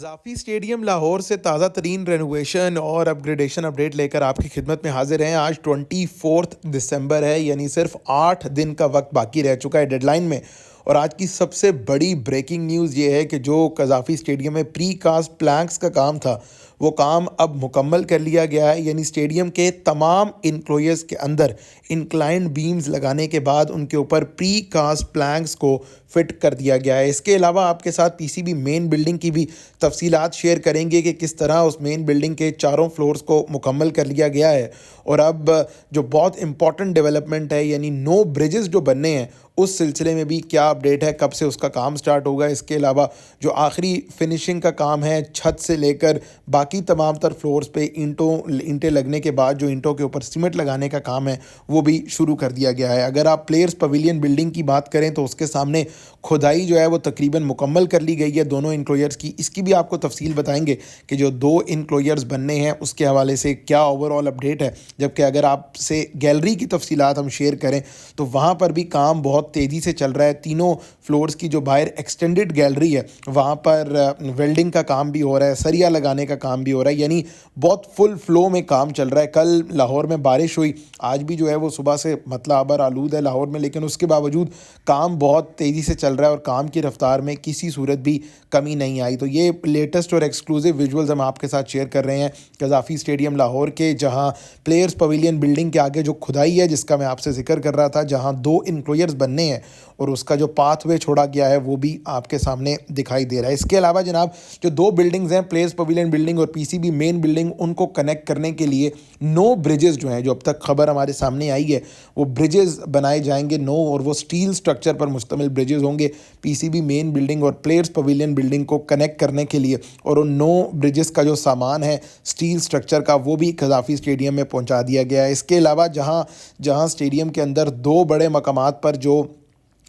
क़ज़ाफ़ी stadium Lahore से ताज़ा तरीन रेनोवेशन और अपग्रेडेशन अपडेट लेकर आपकी खिदमत में हाजिर हैं। आज 24 दिसंबर है, यानी सिर्फ 8 दिन का वक्त बाकी रह चुका है डेडलाइन में। और आज की सबसे बड़ी ब्रेकिंग न्यूज़ ये है कि जो क़ज़ाफ़ी स्टेडियम में प्री कास्ट प्लैंक्स का काम था, वो काम अब मुकम्मल कर लिया गया है। यानी स्टेडियम के तमाम इनक्लोजर्स के अंदर इंक्लाइंड बीम्स लगाने के बाद उनके ऊपर प्री कास्ट प्लैंक्स को फिट कर दिया गया है। इसके अलावा आपके साथ पीसीबी मेन बिल्डिंग की भी तफसीलात शेयर करेंगे कि किस तरह उस मेन बिल्डिंग के चारों फ्लोर्स को मुकम्मल कर लिया गया है। और अब जो बहुत इंपॉर्टेंट डेवलपमेंट है, यानी नो ब्रिजेस जो बनने हैं, उस सिलसिले में भी क्या अपडेट है, कब से उसका काम स्टार्ट होगा। इसके अलावा जो आखिरी फिनिशिंग का काम है, छत से लेकर बाकी तमाम तर फ्लोर्स पे ईंटें लगने के बाद जो ईंटों के ऊपर सीमेंट लगाने का काम है, वो भी शुरू कर दिया गया है। अगर आप प्लेयर्स पवेलियन बिल्डिंग की बात करें तो उसके सामने खुदाई जो है वो तकरीबन मुकम्मल कर ली गई है दोनों इनक्लोजर्स की। इसकी भी आपको तफसील बताएंगे कि जो 2 इनक्लोजर्स बनने हैं उसके हवाले से क्या ओवरऑल अपडेट है। जबकि अगर आपसे गैलरी की तफसीलात हम शेयर करें तो वहाँ पर भी काम बहुत तेज़ी से चल रहा है। तीनों फ्लोर्स की जो बाहर एक्सटेंडेड गैलरी है, वहाँ पर वेल्डिंग का काम भी हो रहा है, सरिया लगाने का काम भी हो रहा है, यानी बहुत फुल फ्लो में काम चल रहा है। कल लाहौर में बारिश हुई, आज भी जो है वो सुबह से मतला आबर आलूद है लाहौर में, लेकिन उसके बावजूद काम बहुत तेज़ी से चल रहा है और काम की रफ्तार में किसी सूरत भी कमी नहीं आई। तो ये लेटेस्ट और एक्सक्लूसिव विजुअल्स हम आपके साथ शेयर कर रहे हैं क़ज़ाफ़ी स्टेडियम लाहौर के, जहां प्लेयर्स पवेलियन बिल्डिंग के आगे जो खुदाई है जिसका मैं आपसे जिक्र कर रहा था, जहां 2 इनक्लोजर्स बनने हैं और उसका जो पाथवे छोड़ा गया है वो भी आपके सामने दिखाई दे रहा है। इसके अलावा जनाब, जो 2 बिल्डिंग्स हैं, प्लेयर्स पवेलियन बिल्डिंग और पीसीबी मेन बिल्डिंग, उनको कनेक्ट करने के लिए 9 ब्रिजेस जो हैं, जो अब तक खबर हमारे सामने आई है, वो ब्रिजेस बनाए जाएंगे 9, और वो स्टील स्ट्रक्चर पर मुश्तमिल ब्रिजेस होंगे पीसीबी मेन बिल्डिंग और प्लेयर्स पवेलियन बिल्डिंग को कनेक्ट करने के लिए। और उन 9 ब्रिजेस का जो सामान है स्टील स्ट्रक्चर का, वो भी क़ज़ाफ़ी स्टेडियम में पहुंचा दिया गया है। इसके अलावा जहां जहां स्टेडियम के अंदर 2 बड़े मकामात पर जो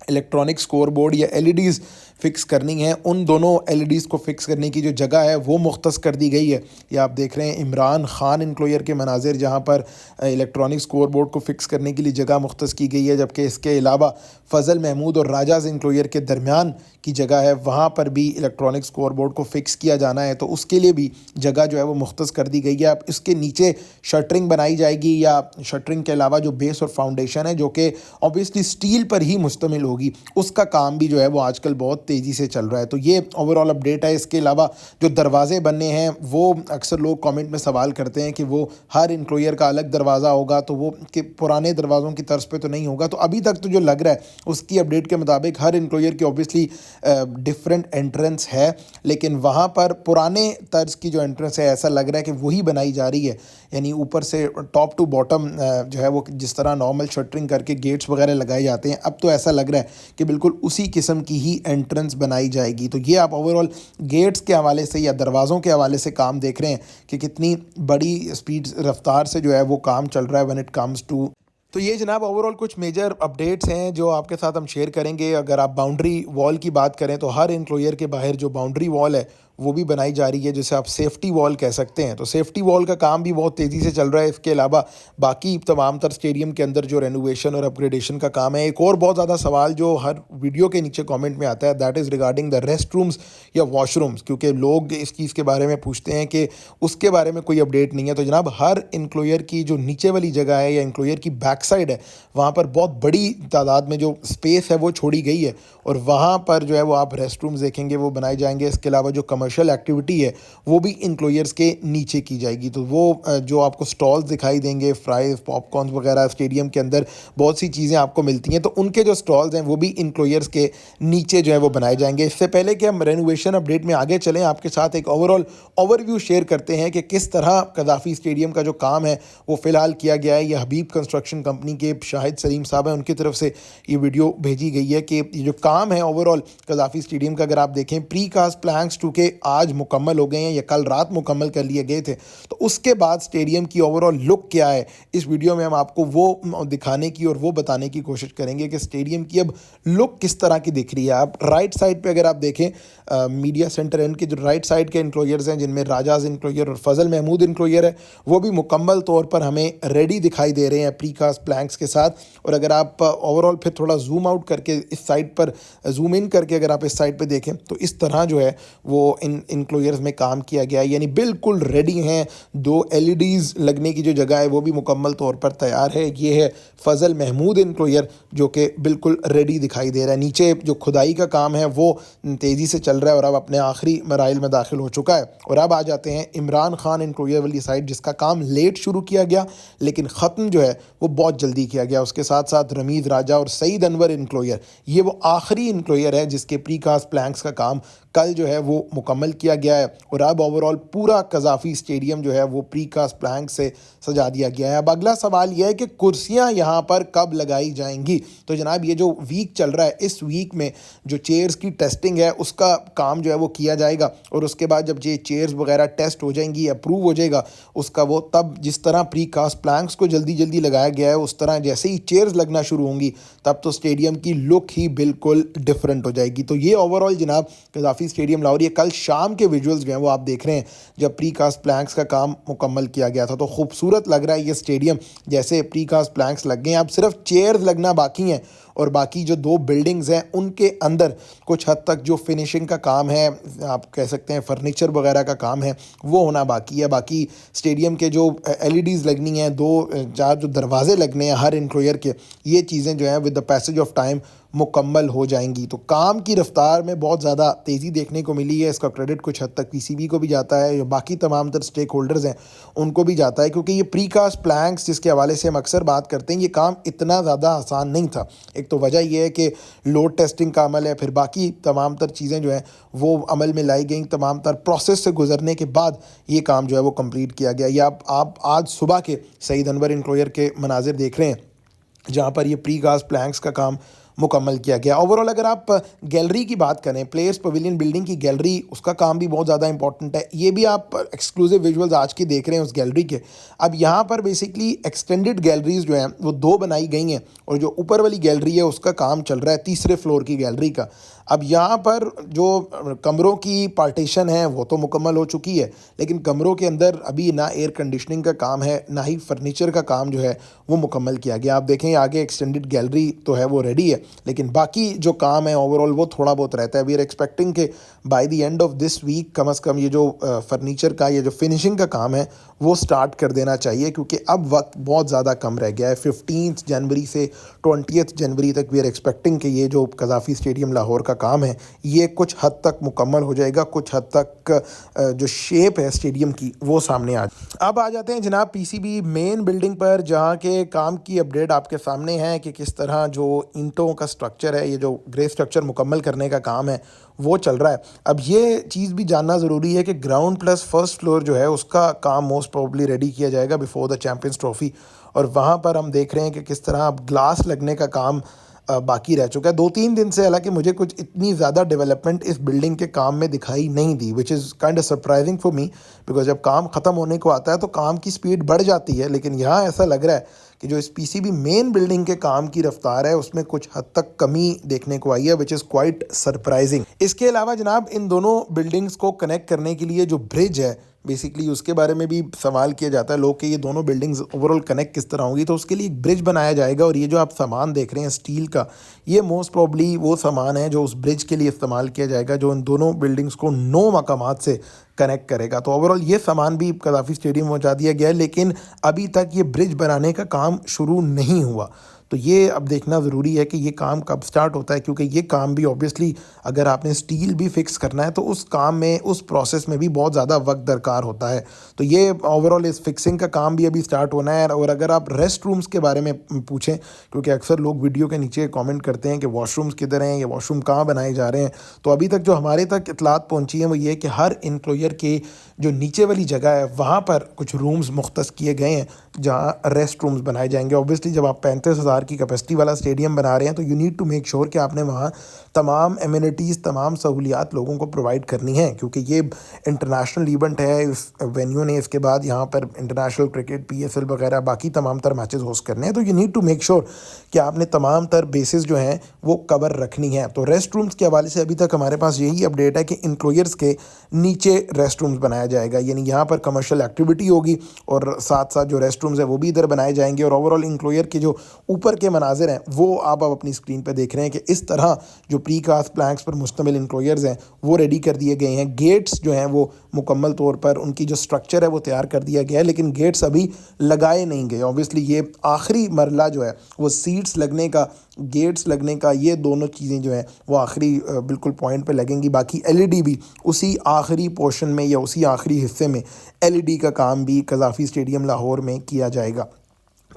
इलेक्ट्रॉनिक स्कोर बोर्ड या एलईडीज़ फ़िक्स करनी है, उन दोनों एलईडीज़ को फ़िक्स करने की जो जगह है वो मुख्तस कर दी गई है। ये आप देख रहे हैं इमरान खान इनक्लोजर के मनाजिर, जहाँ पर इलेक्ट्रॉनिक स्कोर बोर्ड को फ़िक्स करने के लिए जगह मुख्तस की गई है। जबकि इसके अलावा फ़ज़ल महमूद और राजाज़ इनक्लोजर के दरमियान की जगह है, वहाँ पर भी इलेक्ट्रॉनिक स्कोर बोर्ड को फ़िक्स किया जाना है, तो उसके लिए भी जगह जो है वो मुख्तस कर दी गई है। अब इसके नीचे शटरिंग बनाई जाएगी, या शटरिंग के अलावा जो बेस और फाउंडेशन है, जो कि ऑब्वियसली स्टील पर ही मुश्तमिल होगी, उसका काम भी जो है वो आजकल बहुत तेज़ी से चल रहा है। तो ये ओवरऑल अपडेट है। इसके अलावा जो दरवाजे बनने हैं, वो अक्सर लोग कमेंट में सवाल करते हैं कि वो हर इनक्लोजर का अलग दरवाज़ा होगा, तो वो कि पुराने दरवाज़ों की तर्ज पे तो नहीं होगा। तो अभी तक तो जो लग रहा है उसकी अपडेट के मुताबिक हर इनक्लोजर की ऑब्वियसली डिफरेंट एंट्रेंस है, लेकिन वहाँ पर पुराने तर्ज की जो एंट्रेंस है, ऐसा लग रहा है कि वही बनाई जा रही है। यानी ऊपर से टॉप टू बॉटम जो है वो जिस तरह नॉर्मल शटरिंग करके गेट्स वगैरह लगाए जाते हैं, अब तो ऐसा लग रहा है कि बिल्कुल उसी किस्म की ही एंट्रेंस बनाई जाएगी। तो ये आप ओवरऑल गेट्स के हवाले से या दरवाज़ों के हवाले से काम देख रहे हैं कि कितनी बड़ी स्पीड रफ्तार से जो है वो काम चल रहा है व्हेन इट कम्स टू। तो ये जनाब ओवरऑल कुछ मेजर अपडेट्स हैं जो आपके साथ हम शेयर करेंगे। अगर आप बाउंड्री वॉल की बात करें तो हर इनक्लोजर के बाहर जो बाउंड्री वॉल है वो भी बनाई जा रही है, जिसे आप सेफ्टी वॉल कह सकते हैं। तो सेफ्टी वॉल का काम भी बहुत तेज़ी से चल रहा है। इसके अलावा बाकी तमाम तर स्टेडियम के अंदर जो रेनोवेशन और अपग्रेडेशन का काम है। एक और बहुत ज़्यादा सवाल जो हर वीडियो के नीचे कमेंट में आता है, that is regarding the rest rooms या वॉशरूम्स, क्योंकि लोग इस चीज़ के बारे में पूछते हैं कि उसके बारे में कोई अपडेट नहीं है। तो जनाब, हर इनक्लोजर की जो नीचे वाली जगह है या इनक्लोजर की बैक साइड है, वहाँ पर बहुत बड़ी तादाद में जो स्पेस है वो छोड़ी गई है, और वहाँ पर जो है वो आप रेस्ट रूम्स देखेंगे वो बनाए जाएंगे। इसके अलावा जो कमर्शियल एक्टिविटी है वो भी इनक्लोजर्स के नीचे की जाएगी। तो वो जो आपको स्टॉल्स दिखाई देंगे, फ्राइज, पॉपकॉर्न वगैरह, स्टेडियम के अंदर बहुत सी चीज़ें आपको मिलती हैं, तो उनके जो स्टॉल्स हैं वो भी इनक्लोजर्स के नीचे जो है वो बनाए जाएंगे। इससे पहले कि हम रेनोवेशन अपडेट में आगे चलें, आपके साथ एक ओवरऑल ओवरव्यू शेयर करते हैं कि किस तरह क़ज़ाफ़ी स्टेडियम का जो काम है वो फ़िलहाल किया गया है। ये हबीब कंस्ट्रक्शन कंपनी के शाहिद सलीम साहब हैं, उनकी तरफ से ये वीडियो भेजी गई है कि ये जो काम है ओवरऑल क़ज़ाफ़ी स्टेडियम का, अगर आप देखें प्री कास्ट प्लैंक्स चूँकि आज मुकम्मल हो गए हैं या कल रात मुकम्मल कर लिए गए थे, तो उसके बाद स्टेडियम की ओवरऑल लुक क्या है, इस वीडियो में हम आपको वो दिखाने की और वो बताने की कोशिश करेंगे कि स्टेडियम की अब लुक किस तरह की दिख रही है। आप राइट साइड पे अगर आप देखें, मीडिया सेंटर एंड के जो राइट साइड के इंक्लोजर्स हैं, जिनमें राजाज इंक्लोजर और फजल महमूद इंक्लोजर है, वो भी मुकम्मल तौर पर हमें रेडी दिखाई दे रहे हैं प्री कास्ट प्लैंक्स के साथ। और अगर आप ओवरऑल फिर थोड़ा जूम आउट करके इस साइड पर जूम इन करके अगर आप इस साइड पर देखें, तो इस तरह जो है वो इन इंक्लोजर्स में काम किया गया है, यानी बिल्कुल रेडी हैं। 2 LEDs लगने की जो जगह है वो भी मुकम्मल तौर पर तैयार है। ये है फजल महमूद इंक्लोजर जो कि बिल्कुल रेडी दिखाई दे रहा है। नीचे जो खुदाई का काम है वो तेज़ी से चल रहा है और अब अपने आखिरी मराइल में दाखिल हो चुका है। और अब आ जाते हैं इमरान खान इंक्लोजर वाली साइड, जिसका काम लेट शुरू किया गया लेकिन ख़त्म जो है वो बहुत जल्दी किया गया। उसके साथ साथ रमीज़ राजा और सईद अनवर इंक्लोजर, ये वो आखिरी इंक्लोजर है जिसके प्रीकास्ट प्लैंक्स का काम कल जो है वो मुकम्मल किया गया है। और अब ओवरऑल पूरा कज़ाफ़ी स्टेडियम जो है वो प्रीकास्ट प्लैंक से सजा दिया गया है। अब अगला सवाल यह है कि कुर्सियां यहाँ पर कब लगाई जाएंगी। तो जनाब ये जो वीक चल रहा है, इस वीक में जो चेयर्स की टेस्टिंग है उसका काम जो है वो किया जाएगा और उसके बाद जब ये चेयर्स वगैरह टेस्ट हो जाएंगी, अप्रूव हो जाएगा उसका, वो तब जिस तरह प्रीकास्ट प्लैंक्स को जल्दी जल्दी लगाया गया है उस तरह जैसे ही चेयर्स लगना शुरू होंगी तब तो स्टेडियम की लुक ही बिल्कुल डिफरेंट हो जाएगी। तो ये ओवरऑल जनाब कज़ाफ़ी स्टेडियम लाहौर, ये कल शाम के विजुअल्स जो हैं वो आप देख रहे हैं जब प्रीकास्ट प्लैंक्स का काम मुकम्मल किया गया था। तो खूबसूरत लग रहा है ये स्टेडियम, जैसे प्रीकास्ट प्लैंक्स लग गए हैं, अब सिर्फ चेयर्स लगना बाकी हैं और बाकी जो 2 बिल्डिंग्स हैं उनके अंदर कुछ हद तक जो फिनिशिंग का काम है, आप कह सकते हैं फर्नीचर वगैरह का काम है, वो होना बाकी है। बाकी स्टेडियम के जो LEDs लगनी हैं, 2-4 जो दरवाजे लगने हैं हर इंक्लोजर के, ये चीज़ें जो हैं with the passage of time मुकम्मल हो जाएंगी। तो काम की रफ्तार में बहुत ज़्यादा तेज़ी देखने को मिली है। इसका क्रेडिट कुछ हद तक PCB को भी जाता है, जो बाकी तमाम तर स्टेक होल्डर्स हैं उनको भी जाता है, क्योंकि ये प्रीकास्ट प्लैंक्स जिसके हवाले से हम अक्सर बात करते हैं, ये काम इतना ज़्यादा आसान नहीं था। एक तो वजह यह है कि लोड टेस्टिंग का अमल है, फिर बाकी तमाम तर चीज़ें जो हैं वो अमल में लाई गई, तमाम तर प्रोसेस से गुजरने के बाद ये काम जो है वो कंप्लीट किया गया। या आप आज सुबह के सईद अनवर इंक्लोजर के मनाजिर देख रहे हैं जहाँ पर ये प्रीकास्ट प्लैंक्स का काम मुकम्मल किया गया। ओवरऑल अगर आप गैलरी की बात करें, प्लेयर्स पवेलियन बिल्डिंग की गैलरी, उसका काम भी बहुत ज़्यादा इंपॉर्टेंट है। ये भी आप एक्सक्लूसिव विजुअल्स आज की देख रहे हैं उस गैलरी के। अब यहाँ पर बेसिकली एक्सटेंडेड गैलरीज जो हैं वो 2 बनाई गई हैं और जो ऊपर वाली गैलरी है उसका काम चल रहा है 3रे फ्लोर की गैलरी का। अब यहाँ पर जो कमरों की पार्टीशन है वो तो मुकम्मल हो चुकी है, लेकिन कमरों के अंदर अभी ना एयर कंडीशनिंग का काम है ना ही फर्नीचर का काम जो है वो मुकम्मल किया गया। आप देखें आगे एक्सटेंडेड गैलरी तो है वो रेडी है, लेकिन बाकी जो काम है ओवरऑल वो थोड़ा बहुत रहता है। वी आर एक्सपेक्टिंग कि by the end of this week कम से कम ये जो फर्नीचर का, ये जो फिनिशिंग का काम है वो स्टार्ट कर देना चाहिए, क्योंकि अब वक्त बहुत ज़्यादा कम रह गया है। 15 जनवरी से 20 जनवरी तक वी आर एक्सपेक्टिंग कि ये जो कज़ाफ़ी स्टेडियम लाहौर का काम है ये कुछ हद तक मुकम्मल हो जाएगा, कुछ हद तक जो शेप है स्टेडियम की वो सामने आ जाए। अब आ जाते हैं जनाब PCB मेन बिल्डिंग पर, जहाँ के काम की अपडेट आपके सामने है कि किस तरह जो ईंटों का स्ट्रक्चर है, ये जो ग्रे स्ट्रक्चर मुकम्मल करने का काम है वो चल रहा है। अब ये चीज़ भी जानना ज़रूरी है कि ग्राउंड प्लस फर्स्ट फ्लोर जो है उसका काम मोस्ट प्रोबेबली रेडी किया जाएगा बिफोर द चैम्पियंस ट्रॉफी, और वहाँ पर हम देख रहे हैं कि किस तरह अब ग्लास लगने का काम बाकी रह चुका है 2-3 दिन से। हालांकि मुझे कुछ इतनी ज़्यादा डेवलपमेंट इस बिल्डिंग के काम में दिखाई नहीं दी, which is kind of surprising for me, because जब काम ख़त्म होने को आता है तो काम की स्पीड बढ़ जाती है, लेकिन यहाँ ऐसा लग रहा है कि जो इस PCB मेन बिल्डिंग के काम की रफ्तार है उसमें कुछ हद तक कमी देखने को आई है, विच इज़ क्वाइट सरप्राइजिंग। इसके अलावा जनाब इन दोनों बिल्डिंग्स को कनेक्ट करने के लिए जो ब्रिज है बेसिकली उसके बारे में भी सवाल किया जाता है लोग कि ये दोनों बिल्डिंग्स ओवरऑल कनेक्ट किस तरह होंगी। तो उसके लिए एक ब्रिज बनाया जाएगा और ये जो आप सामान देख रहे हैं स्टील का, ये मोस्ट प्रॉब्ली वो सामान है जो उस ब्रिज के लिए इस्तेमाल किया जाएगा, जो इन दोनों बिल्डिंग्स को 9 मकामात से कनेक्ट करेगा। तो ओवरऑल ये सामान भी कज़ाफ़ी स्टेडियम में पहुंचा दिया गया है, लेकिन अभी तक ये ब्रिज बनाने का काम शुरू नहीं हुआ। तो ये अब देखना ज़रूरी है कि ये काम कब स्टार्ट होता है, क्योंकि ये काम भी ऑब्वियसली अगर आपने स्टील भी फिक्स करना है तो उस काम में, उस प्रोसेस में भी बहुत ज़्यादा वक्त दरकार होता है। तो ये ओवरऑल इस फिक्सिंग का काम भी अभी स्टार्ट होना है। और अगर आप रेस्ट रूम्स के बारे में पूछें, क्योंकि अक्सर लोग वीडियो के नीचे कमेंट करते हैं कि वॉशरूम्स किधर हैं या वॉशरूम कहाँ बनाए जा रहे हैं, तो अभी तक जो हमारे तक इतलात पहुँची है वो ये कि हर इंक्लोजर के जो नीचे वाली जगह है वहाँ पर कुछ रूम्स मुख्तस किए गए हैं जहाँ रेस्ट रूम्स बनाए जाएंगे। ऑब्वियसली जब आप 35,000 की कैपेसिटी वाला स्टेडियम बना रहे हैं तो you need to make sure कि आपने वहाँ तमाम एमिनिटीज़, तमाम सहूलियात लोगों को प्रोवाइड करनी है, क्योंकि ये इंटरनेशनल इवेंट है इस वेन्यू ने। इसके बाद यहाँ पर इंटरनेशनल क्रिकेट, PSL वगैरह बाकी तमाम तर मैचेस होस्ट करने हैं, तो you need to make sure कि आपने तमाम तर बेसिस जो हैं वो कवर रखनी है। तो रेस्ट रूम्स के हवाले से अभी तक हमारे पास यही अपडेट है कि इंक्लोजर्स के नीचे रेस्ट रूम्स बनाया जाएगा, यानी यहाँ पर कमर्शियल एक्टिविटी होगी और साथ साथ जो रेस्ट रेस्टरूम्स हैं वो भी इधर बनाए जाएंगे, और ओवरऑल इंक्लोयर के जो ऊपर के मनाजिर हैं वो आप अपनी स्क्रीन पर देख रहे हैं कि इस तरह जो प्री कास्ट प्लैंक्स पर मुश्तमिल इंक्लोयर्स हैं वो रेडी कर दिए गए हैं। गेट्स जो हैं वो मुकम्मल तौर पर उनकी जो स्ट्रक्चर है वो तैयार कर दिया गया है, लेकिन गेट्स अभी लगाए नहीं गए। ऑब्वियसली ये आखिरी मरला जो है वो सीट्स लगने का, गेट्स लगने का, ये दोनों चीज़ें जो हैं वो आखिरी बिल्कुल पॉइंट पे लगेंगी। बाकी एलईडी भी उसी आखिरी पोर्शन में या उसी आखिरी हिस्से में एलईडी का काम भी कज़ाफ़ी स्टेडियम लाहौर में किया जाएगा।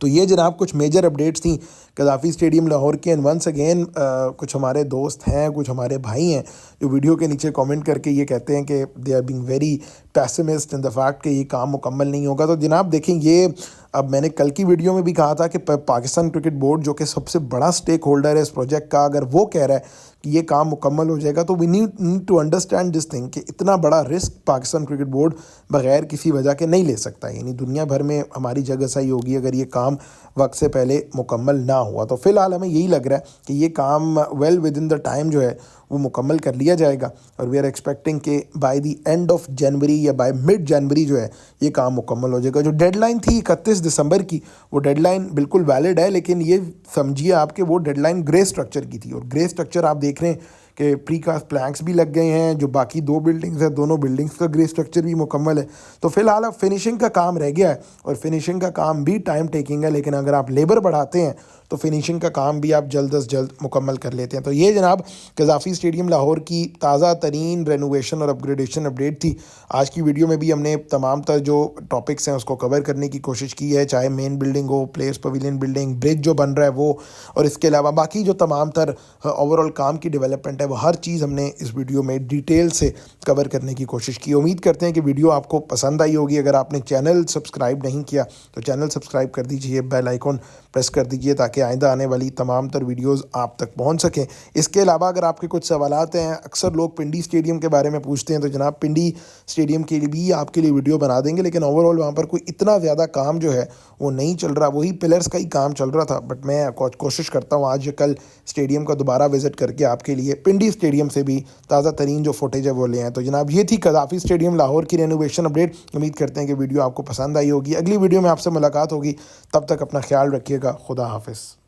तो ये जनाब कुछ मेजर अपडेट्स थी कज़ाफ़ी स्टेडियम लाहौर के। एंड वंस अगेन कुछ हमारे दोस्त हैं, कुछ हमारे भाई हैं जो वीडियो के नीचे कमेंट करके ये कहते हैं कि they are being very pessimist in the fact कि ये काम मुकम्मल नहीं होगा। तो जनाब देखें, ये अब मैंने कल की वीडियो में भी कहा था कि पाकिस्तान क्रिकेट बोर्ड जो कि सबसे बड़ा स्टेक होल्डर है इस प्रोजेक्ट का, अगर वो कह रहा है कि ये काम मुकम्मल हो जाएगा तो we need to understand this thing कि इतना बड़ा रिस्क पाकिस्तान क्रिकेट बोर्ड बग़ैर किसी वजह के नहीं ले सकता। यानी दुनिया भर में हमारी जगह सही होगी अगर ये काम वक्त से पहले मुकम्मल ना हुआ। तो फ़िलहाल हमें यही लग रहा है कि ये काम well with in the time जो है वो मुकम्मल कर लिया जाएगा, और वी आर एक्सपेक्टिंग कि by the end of January या बाय मिड जनवरी जो है ये काम मुकम्मल हो जाएगा। जो डेडलाइन थी 31 दिसंबर की, वो डेडलाइन बिल्कुल वैलिड है, लेकिन ये समझिए आपके वो डेडलाइन ग्रे स्ट्रक्चर की थी, और ग्रे स्ट्रक्चर आप देख रहे हैं कि प्री कास्ट प्लैंक्स भी लग गए हैं। जो बाकी 2 बिल्डिंग्स हैं, दोनों बिल्डिंग्स का ग्रे स्ट्रक्चर भी मुकम्मल है। तो फ़िलहाल अब फिनिशिंग का काम रह गया है, और फिनिशिंग का काम भी टाइम टेकिंग है, लेकिन अगर आप लेबर बढ़ाते हैं तो फिनिशिंग का काम भी आप जल्द अज जल्द मुकम्मल कर लेते हैं। तो ये जनाब कज़ाफ़ी स्टेडियम लाहौर की ताज़ा तरीन रेनोवेशन और अपग्रेडेशन अपडेट थी। आज की वीडियो में भी हमने तमाम तर जो टॉपिक्स हैं उसको कवर करने की कोशिश की है, चाहे मेन बिल्डिंग हो, प्लेस पवेलियन बिल्डिंग, ब्रिज जो बन रहा है वो, और इसके अलावा बाकी जो तमाम तर ओवरऑल काम की डेवलपमेंट है वो हर चीज़ हमने इस वीडियो में डिटेल से कवर करने की कोशिश की। उम्मीद करते हैं कि वीडियो आपको पसंद आई होगी। अगर आपने चैनल सब्सक्राइब नहीं किया तो चैनल सब्सक्राइब कर दीजिए, बेल आइकॉन प्रेस कर दीजिए ताकि आइंदा आने वाली तमाम तर वीडियोस आप तक पहुंच सकें। इसके अलावा अगर आपके कुछ सवालात हैं, अक्सर लोग पिंडी स्टेडियम के बारे में पूछते हैं, तो जनाब पिंडी स्टेडियम के लिए भी आपके लिए वीडियो बना देंगे, लेकिन ओवरऑल वहाँ पर कोई इतना ज़्यादा काम जो है वो नहीं चल रहा, वही पिलर्स का ही काम चल रहा था। बट मैं कोशिश करता हूँ आज या कल स्टेडियम का दोबारा विज़िट करके आपके लिए पिंडी स्टेडियम से भी ताज़ा तरीन जो फुटेज है वो ले आएँ। तो जनाब ये थी कज़ाफ़ी स्टेडियम लाहौर की रेनोवेशन अपडेट। उम्मीद करते हैं कि वीडियो आपको पसंद आई होगी। अगली वीडियो में आपसे मुलाकात होगी, तब तक अपना ख्याल रखिएगा। खुदा हाफिज़।